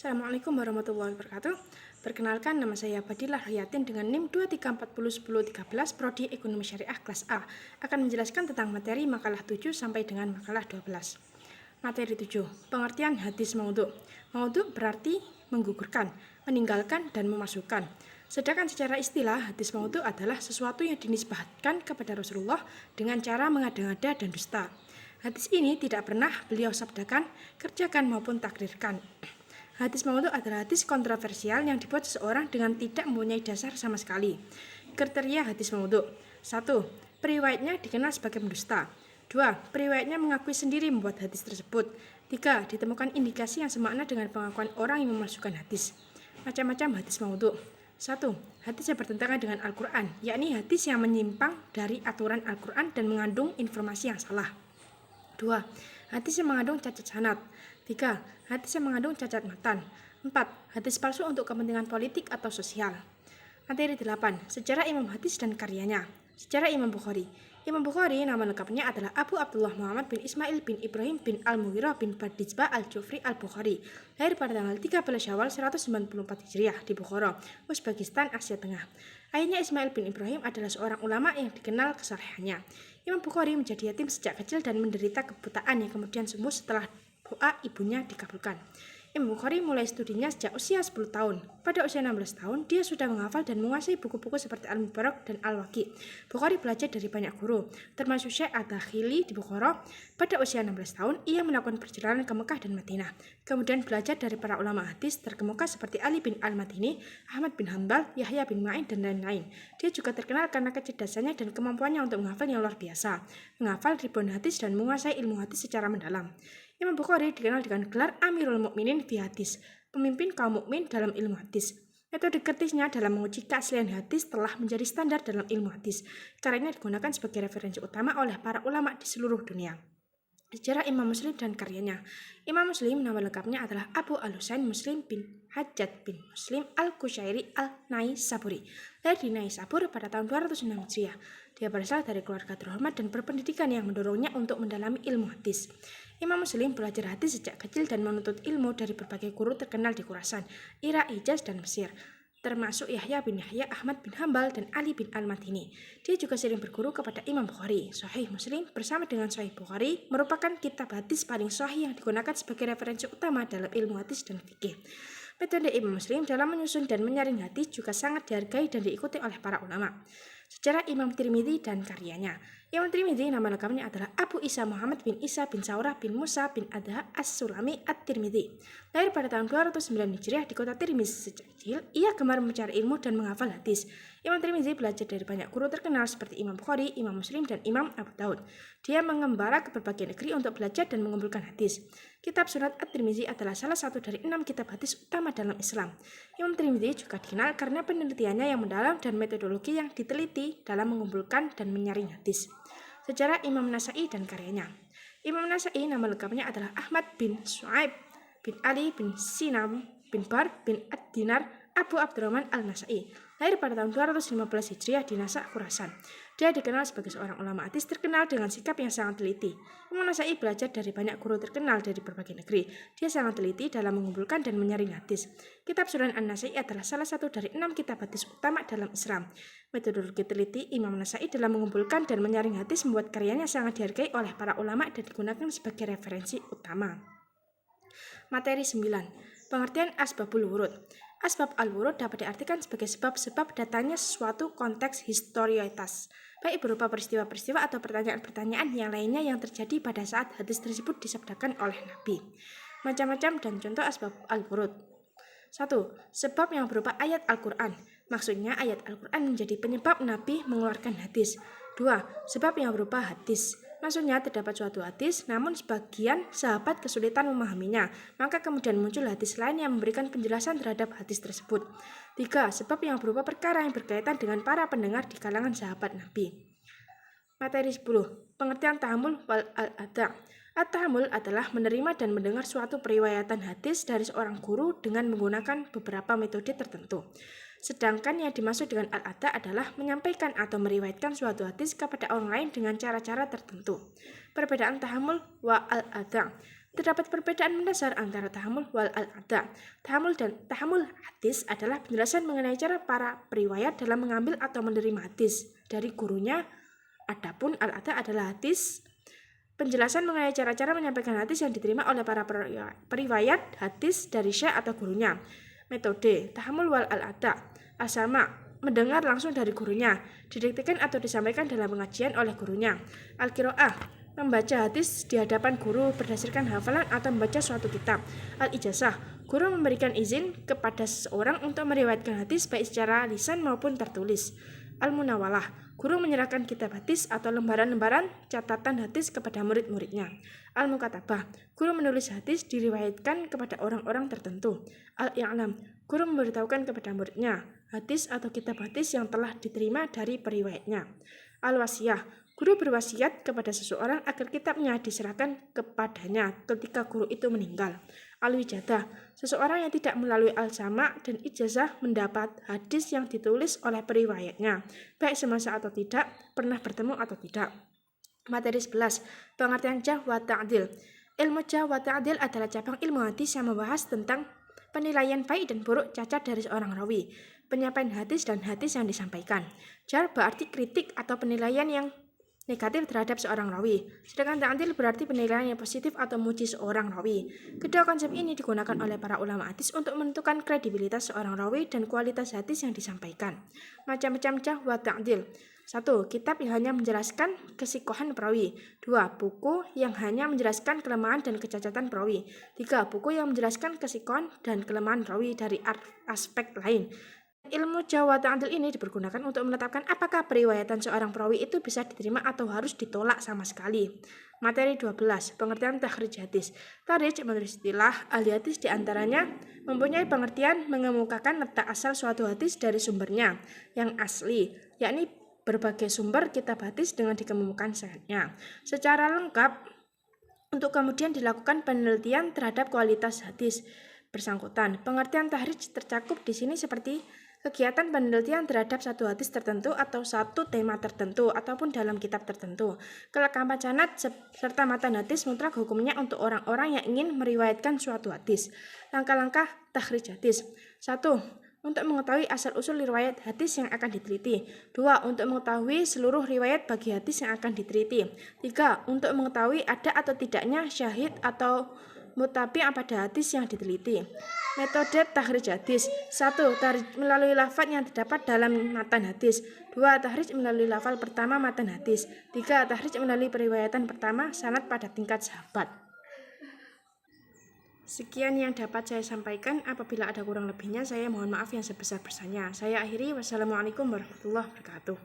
Assalamualaikum warahmatullahi wabarakatuh. Perkenalkan, nama saya Fadilah Hayatin dengan NIM 23401013 Prodi Ekonomi Syariah kelas A. Akan menjelaskan tentang materi makalah 7 sampai dengan makalah 12. Materi 7, pengertian hadis maudhu'. Maudhu' berarti menggugurkan, meninggalkan, dan memasukkan. Sedangkan secara istilah, hadis maudhu' adalah sesuatu yang dinisbahkan kepada Rasulullah dengan cara mengada-ngada dan dusta. Hadis ini tidak pernah beliau sabdakan, kerjakan maupun takrirkan. Hadis maudhu' adalah hadis kontroversial yang dibuat seseorang dengan tidak mempunyai dasar sama sekali. Kriteria hadis maudhu'. 1. Periwayatnya dikenal sebagai pendusta. 2. Periwayatnya mengakui sendiri membuat hadis tersebut. 3. Ditemukan indikasi yang semakna dengan pengakuan orang yang memasukkan hadis. Macam-macam hadis maudhu'. 1. Hadis yang bertentangan dengan Al-Quran, yakni hadis yang menyimpang dari aturan Al-Quran dan mengandung informasi yang salah. 2. Hadis yang mengandung cacat sanad. 3. Hadis yang mengandung cacat matan. 4. Hadis palsu untuk kepentingan politik atau sosial. Materi 8. Sejarah Imam Hadis dan karyanya. Sejarah Imam Bukhari. Imam Bukhari nama lengkapnya adalah Abu Abdullah Muhammad bin Ismail bin Ibrahim bin Al-Mughirah bin Bardizbah Al-Jufri Al-Bukhari. Lahir pada tanggal 13 Syawal 194 Hijriah di Bukhara, Uzbekistan, Asia Tengah. Ayahnya Ismail bin Ibrahim adalah seorang ulama yang dikenal kesalehannya. Imam Bukhari menjadi yatim sejak kecil dan menderita kebutaan yang kemudian sembuh setelah doa ibunya dikabulkan. Imam Bukhari mulai studinya sejak usia 10 tahun. Pada usia 16 tahun, dia sudah menghafal dan menguasai buku-buku seperti Al-Mubarak dan Al-Waqi. Bukhari belajar dari banyak guru, termasuk Syekh Ad-Dakhili di Bukhara. Pada usia 16 tahun, ia melakukan perjalanan ke Mekah dan Madinah. Kemudian belajar dari para ulama hadis terkemuka seperti Ali bin Al-Madini, Ahmad bin Hanbal, Yahya bin Ma'in, dan lain-lain. Dia juga terkenal karena kecerdasannya dan kemampuannya untuk menghafal yang luar biasa, menghafal ribuan hadis dan menguasai ilmu hadis secara mendalam. Imam Bukhari dikenal dengan gelar Amirul Mukminin fi Hadis, pemimpin kaum mukmin dalam ilmu hadis. Metode kritisnya dalam menguji keaslian hadis telah menjadi standar dalam ilmu hadis. Karyanya digunakan sebagai referensi utama oleh para ulama di seluruh dunia. Sejarah Imam Muslim dan karyanya. Imam Muslim nama lengkapnya adalah Abu Al-Husain Muslim bin Hajjaj bin Muslim Al-Qushairi Al-Naisaburi. Lahir di Naisabur pada tahun 206 Hijriah. Dia berasal dari keluarga terhormat dan berpendidikan yang mendorongnya untuk mendalami ilmu hadis. Imam Muslim belajar hadis sejak kecil dan menuntut ilmu dari berbagai guru terkenal di Khurasan, Irak, Hijaz, dan Mesir, termasuk Yahya bin Yahya, Ahmad bin Hanbal, dan Ali bin Al-Madini. Dia juga sering berguru kepada Imam Bukhari. Sahih Muslim bersama dengan Sahih Bukhari merupakan kitab hadis paling sahih yang digunakan sebagai referensi utama dalam ilmu hadis dan fikih. Metode Imam Muslim dalam menyusun dan menyaring hadis juga sangat dihargai dan diikuti oleh para ulama. Sejarah Imam Tirmidzi dan karyanya. Imam Tirmidzi nama lengkapnya adalah Abu Isa Muhammad bin Isa bin Saurah bin Musa bin Adha As-Sulami At-Tirmidzi. Lahir pada tahun 209 Hijriah di kota Tirmizi. Sejak kecil, ia gemar mencari ilmu dan menghafal hadis. Imam Tirmidzi belajar dari banyak guru terkenal seperti Imam Bukhari, Imam Muslim, dan Imam Abu Daud. Dia mengembara ke berbagai negeri untuk belajar dan mengumpulkan hadis. Kitab Sunan At-Tirmidzi adalah salah satu dari 6 kitab hadis utama dalam Islam. Imam Tirmidzi juga dikenal karena penelitiannya yang mendalam dan metodologi yang diteliti dalam mengumpulkan dan menyaring hadis. Sejarah Imam Nasa'i dan karyanya. Imam Nasa'i nama lengkapnya adalah Ahmad bin Shu'aib bin Ali bin Sinam bin Bar bin Ad-Dinar Abu Abdurrahman Al-Nasa'i. Lahir pada tahun 215 Hijriah di Nasa, Khurasan. Dia dikenal sebagai seorang ulama hadis terkenal dengan sikap yang sangat teliti. Imam Nasa'i belajar dari banyak guru terkenal dari berbagai negeri. Dia sangat teliti dalam mengumpulkan dan menyaring hadis. Kitab Sunan An-Nasa'i adalah salah satu dari 6 kitab hadis utama dalam Islam. Metodologi teliti Imam Nasa'i dalam mengumpulkan dan menyaring hadis membuat karyanya sangat dihargai oleh para ulama dan digunakan sebagai referensi utama. Materi 9. Pengertian asbabul wurud. Asbab al-wurud dapat diartikan sebagai sebab-sebab datangnya sesuatu konteks historiotas, baik berupa peristiwa-peristiwa atau pertanyaan-pertanyaan yang lainnya yang terjadi pada saat hadis tersebut disabdakan oleh Nabi. Macam-macam dan contoh asbab al-wurud. 1. Sebab yang berupa ayat Al-Quran. Maksudnya ayat Al-Quran menjadi penyebab Nabi mengeluarkan hadis. 2. Sebab yang berupa hadis. Maksudnya terdapat suatu hadis, namun sebagian sahabat kesulitan memahaminya, maka kemudian muncul hadis lain yang memberikan penjelasan terhadap hadis tersebut. 3. Sebab yang berupa perkara yang berkaitan dengan para pendengar di kalangan sahabat Nabi. Materi 10. Pengertian tahammul wal al-adha. At-tahammul adalah menerima dan mendengar suatu periwayatan hadis dari seorang guru dengan menggunakan beberapa metode tertentu. Sedangkan yang dimaksud dengan al-adha adalah menyampaikan atau meriwayatkan suatu hadis kepada orang lain dengan cara-cara tertentu. Perbedaan tahammul wa al-adha. Terdapat perbedaan mendasar antara tahammul wal al-ada. Tahammul hadis adalah penjelasan mengenai cara para periwayat dalam mengambil atau menerima hadis dari gurunya. Adapun al-ada adalah penjelasan mengenai cara-cara menyampaikan hadis yang diterima oleh para periwayat hadis dari syekh atau gurunya. Metode tahammul wal al-ada. Al-sama, mendengar langsung dari gurunya, didiktekan atau disampaikan dalam pengajian oleh gurunya. Al-qiraah, membaca hadis di hadapan guru berdasarkan hafalan atau membaca suatu kitab. Al-ijazah, guru memberikan izin kepada seseorang untuk meriwayatkan hadis baik secara lisan maupun tertulis. Al-munawalah, guru menyerahkan kitab hadis atau lembaran-lembaran catatan hadis kepada murid-muridnya. Al-mukatabah, guru menulis hadis diriwayatkan kepada orang-orang tertentu. Al-i'lam, guru memberitahukan kepada muridnya hadis atau kitab hadis yang telah diterima dari periwayatnya. Al-wasiyah, guru berwasiat kepada seseorang agar kitabnya diserahkan kepadanya ketika guru itu meninggal. Al-wijadah, seseorang yang tidak melalui al-sama dan ijazah mendapat hadis yang ditulis oleh periwayatnya, baik semasa atau tidak, pernah bertemu atau tidak. Materi 11. Pengertian jarh wa ta'dil. Ilmu jarh wa ta'dil adalah cabang ilmu hadis yang membahas tentang penilaian baik dan buruk cacat dari seorang rawi, penyampaian hadis dan hadis yang disampaikan. Jarh berarti kritik atau penilaian yang negatif terhadap seorang rawi, sedangkan ta'dil berarti penilaian yang positif atau muji seorang rawi. Kedua konsep ini digunakan oleh para ulama hadis untuk menentukan kredibilitas seorang rawi dan kualitas hadis yang disampaikan. Macam-macam jarh wa ta'dil. 1. Kitab yang hanya menjelaskan kesikohan perawi. 2. Buku yang hanya menjelaskan kelemahan dan kecacatan perawi. 3. Buku yang menjelaskan kesikohan dan kelemahan perawi dari aspek lain. Ilmu jarh wa ta'dil ini dipergunakan untuk menetapkan apakah periwayatan seorang perawi itu bisa diterima atau harus ditolak sama sekali. Materi 12. Pengertian takhrij hadis. Takhrij menurut istilah ahli hadis diantaranya mempunyai pengertian mengemukakan letak asal suatu hadis dari sumbernya yang asli, yakni berbagai sumber kitab hadis dengan dikemukakan sanadnya secara lengkap untuk kemudian dilakukan penelitian terhadap kualitas hadis bersangkutan. Pengertian takhrij tercakup di sini seperti kegiatan penelitian terhadap satu hadis tertentu atau satu tema tertentu ataupun dalam kitab tertentu. Kelengkapan sanad serta matan hadis mutlak hukumnya untuk orang-orang yang ingin meriwayatkan suatu hadis. Langkah-langkah takhrij hadis. 1. Untuk mengetahui asal-usul riwayat hadis yang akan diteliti. 2. Untuk mengetahui seluruh riwayat bagi hadis yang akan diteliti. 3. Untuk mengetahui ada atau tidaknya syahid atau mutabi' pada hadis yang diteliti. Metode takhrij hadis. 1. Takhrij melalui lafaz yang terdapat dalam matan hadis. 2. Takhrij melalui lafaz pertama matan hadis. 3. Takhrij melalui periwayatan pertama sanad pada tingkat sahabat. Sekian yang dapat saya sampaikan. Apabila ada kurang lebihnya, saya mohon maaf yang sebesar-besarnya. Saya akhiri. Wassalamualaikum warahmatullahi wabarakatuh.